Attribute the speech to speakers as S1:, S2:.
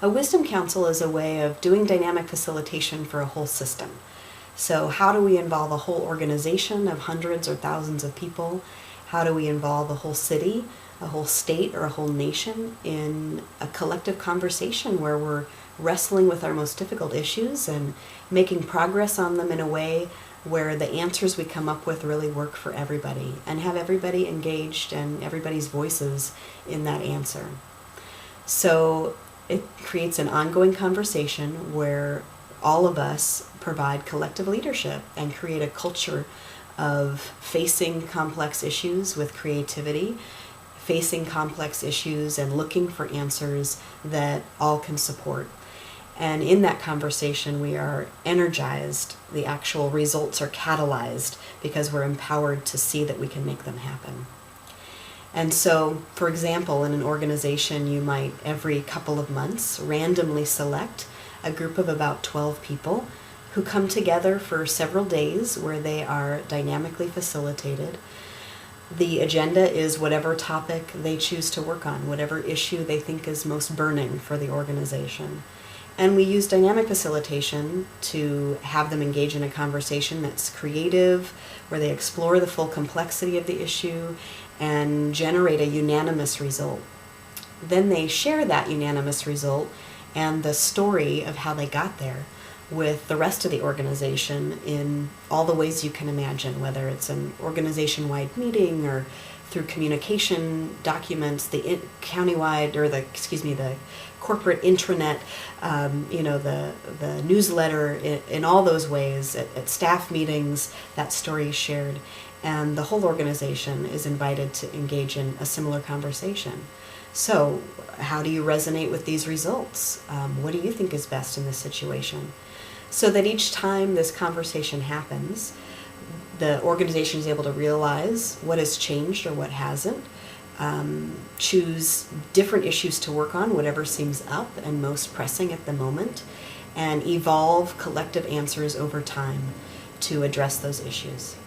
S1: A wisdom council is a way of doing dynamic facilitation for a whole system. So how do we involve a whole organization of hundreds or thousands of people? How do we involve a whole city, a whole state, or a whole nation in a collective conversation where we're wrestling with our most difficult issues and making progress on them in a way where the answers we come up with really work for everybody and have everybody engaged and everybody's voices in that answer. So it creates an ongoing conversation where all of us provide collective leadership and create a culture of facing complex issues with creativity, facing complex issues and looking for answers that all can support. And in that conversation, we are energized. The actual results are catalyzed because we're empowered to see that we can make them happen. And so, for example, in an organization, you might every couple of months randomly select a group of about 12 people who come together for several days where they are dynamically facilitated. The agenda is whatever topic they choose to work on, whatever issue they think is most burning for the organization. And we use dynamic facilitation to have them engage in a conversation that's creative, where they explore the full complexity of the issue and generate a unanimous result. Then they share that unanimous result and the story of how they got there with the rest of the organization in all the ways you can imagine, whether it's an organization-wide meeting or through communication documents, the countywide or the corporate intranet, the newsletter, in all those ways, at staff meetings, that story is shared, and the whole organization is invited to engage in a similar conversation. So, how do you resonate with these results? What do you think is best in this situation? So that each time this conversation happens, the organization is able to realize what has changed or what hasn't, choose different issues to work on, whatever seems up and most pressing at the moment, and evolve collective answers over time to address those issues.